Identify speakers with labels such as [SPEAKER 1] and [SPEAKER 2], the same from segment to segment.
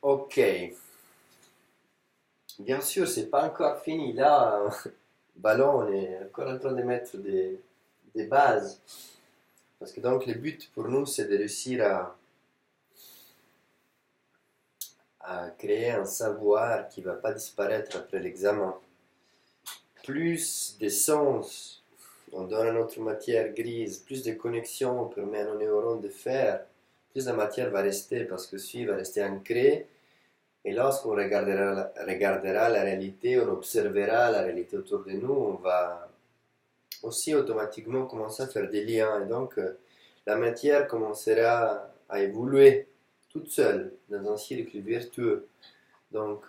[SPEAKER 1] Ok, bien sûr, c'est pas encore fini. Là, ballon, on est encore en train de mettre des bases. Parce que donc, le but pour nous, c'est de réussir à créer un savoir qui va pas disparaître après l'examen. Plus de sens on donne à notre matière grise, plus de connexions on permet à nos neurones de faire, plus la matière va rester parce que celui va rester ancré. Et lorsqu'on regardera la réalité, on observera la réalité autour de nous, on va aussi automatiquement commencer à faire des liens. Et donc, la matière commencera à évoluer toute seule dans un circuit vertueux. Donc,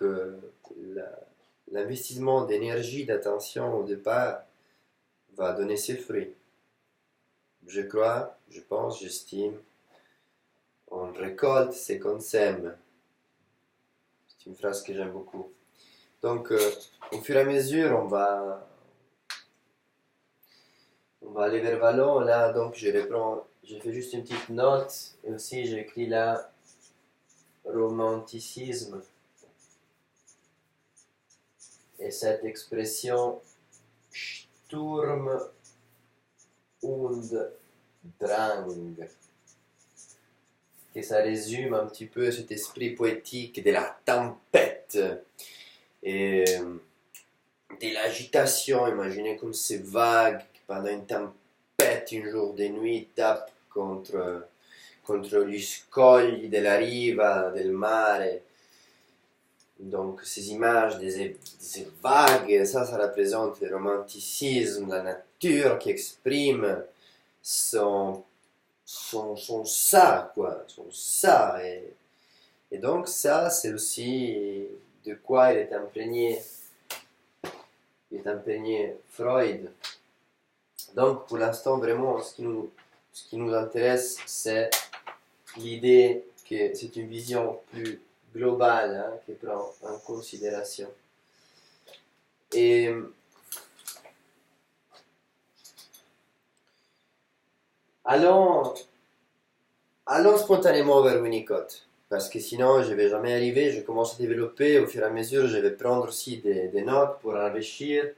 [SPEAKER 1] l'investissement d'énergie, d'attention au départ va donner ses fruits. Je crois, je pense, j'estime, on récolte ce qu'on sème. C'est une phrase que j'aime beaucoup. Donc, au fur et à mesure, on va aller vers Vallon. Là, donc, je reprends, j'ai fait juste une petite note. Et aussi, j'ai écrit là, romanticisme. Et cette expression, Sturm und Drang, que ça résume un petit peu cet esprit poétique de la tempête et de l'agitation. Imaginez comme ces vagues qui, pendant une tempête, un jour de nuit, tapent contre gli scogli della riva del mare. Donc ces images des vagues, ça représente le romanticisme, la nature qui exprime son ça, quoi, son ça. Et donc ça, c'est aussi de quoi il est imprégné Freud. Donc pour l'instant, vraiment, ce qui nous intéresse, c'est l'idée que c'est une vision plus globale, hein, qui prend en considération. Et allons, allons spontanément vers Winnicott, parce que sinon je ne vais jamais arriver. Je commence à développer, au fur et à mesure, je vais prendre aussi des notes pour enrichir.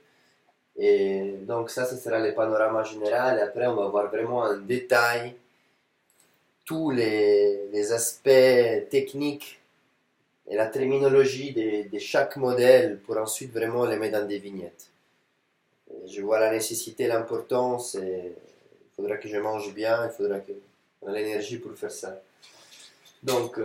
[SPEAKER 1] Et donc ça, ce sera le panorama général. Et après, on va voir vraiment en détail tous les aspects techniques et la terminologie de chaque modèle pour ensuite vraiment les mettre dans des vignettes. Et je vois la nécessité, l'importance, et il faudra que je mange bien, il faudra que on ait l'énergie pour faire ça. Donc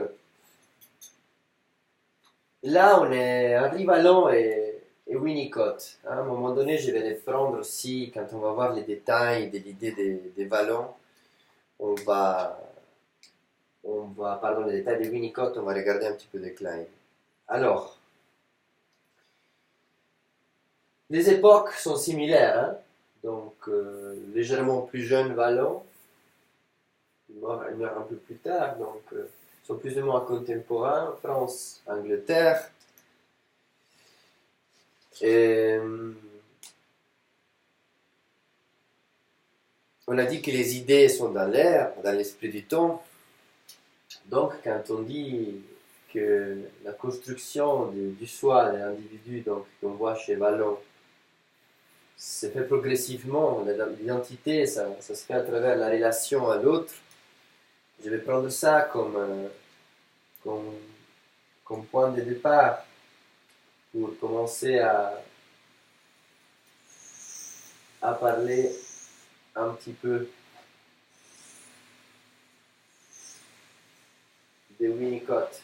[SPEAKER 1] là, arrive à Long et Winnicott. Hein. À un moment donné, je vais les prendre aussi, quand on va voir les détails de l'idée des vallons, on va, pardon, les détails de Winnicott, on va regarder un petit peu de Klein. Alors, les époques sont similaires, hein. Donc légèrement plus jeune Vallon, il meurt un peu plus tard, donc sont plus ou moins contemporains, France, Angleterre. Et, on a dit que les idées sont dans l'air, dans l'esprit du temps. Donc quand on dit que la construction du soi, de l'individu, donc qu'on voit chez Vallon, se fait progressivement, l'identité, ça se fait à travers la relation à l'autre. Je vais prendre ça comme, comme point de départ pour commencer à parler un petit peu de Winnicott.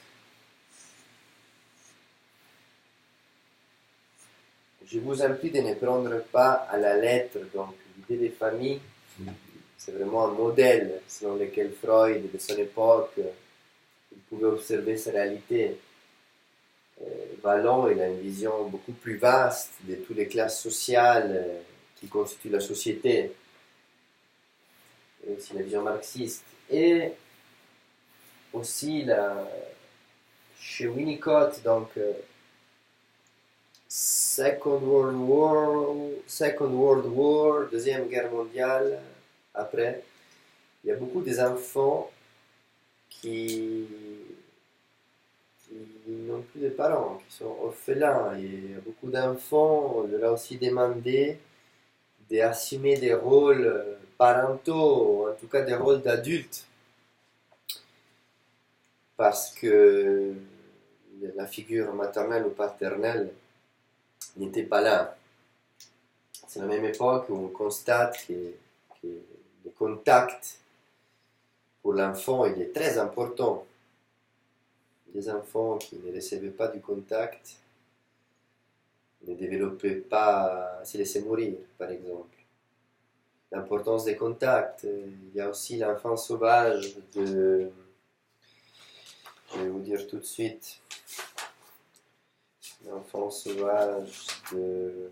[SPEAKER 1] Je vous implie de ne prendre pas à la lettre, donc l'idée des familles, c'est vraiment un modèle selon lequel Freud, de son époque, il pouvait observer sa réalité. Vallon, il a une vision beaucoup plus vaste de toutes les classes sociales qui constituent la société, et aussi la vision marxiste. Et aussi chez Winnicott, donc Second World War, Deuxième Guerre mondiale, après, il y a beaucoup des enfants qui qui n'ont plus de parents, qui sont orphelins. Et beaucoup d'enfants, on leur a aussi demandé d'assumer des rôles parentaux, en tout cas des rôles d'adultes, parce que la figure maternelle ou paternelle n'était pas là. C'est la même époque où on constate que le contact pour l'enfant il est très important. Les enfants qui ne recevaient pas du contact ne développaient pas, se laissaient mourir, par exemple. L'importance des contacts. Il y a aussi l'enfant sauvage de... Je vais vous dire tout de suite. L'enfant sauvage de...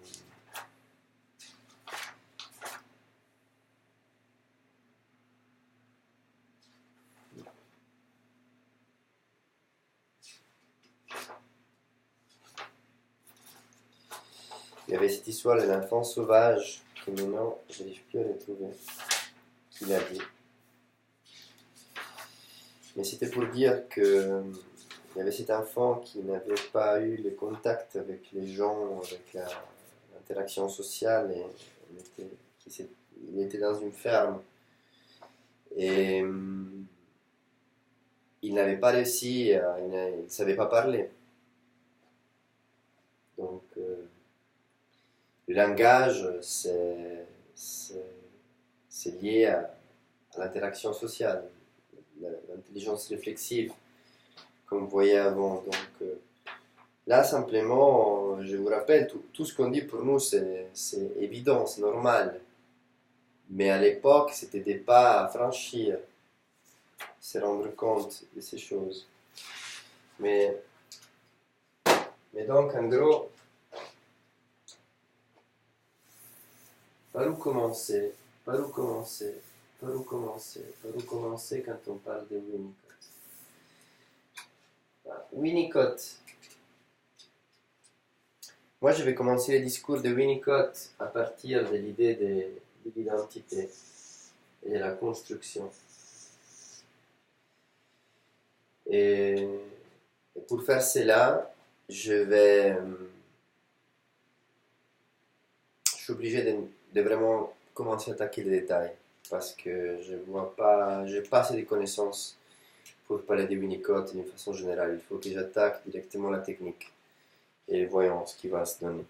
[SPEAKER 1] Il y avait cette histoire de l'enfant sauvage que maintenant je n'arrive plus à retrouver. Qu'il a dit. Mais c'était pour dire que il y avait cet enfant qui n'avait pas eu le contact avec les gens, avec l'interaction sociale, et il était dans une ferme. Et il n'avait pas réussi, il ne savait pas parler. Donc, le langage, c'est lié à l'interaction sociale, l'intelligence réflexive, comme vous voyez avant. Donc, là, simplement, je vous rappelle, tout ce qu'on dit pour nous, c'est évident, c'est normal. Mais à l'époque, c'était des pas à franchir, se rendre compte de ces choses. Mais donc, en gros, par où commencer? Par où commencer? Par où commencer? Par où commencer quand on parle de Winnicott? Winnicott. Moi, je vais commencer le discours de Winnicott à partir de l'idée de l'identité et de la construction. Et pour faire cela, je suis obligé de vraiment commencer à attaquer les détails parce que je vois pas, j'ai pas assez de connaissances pour parler de Winnicott d'une façon générale. Il faut que j'attaque directement la technique et voyons ce qui va se donner.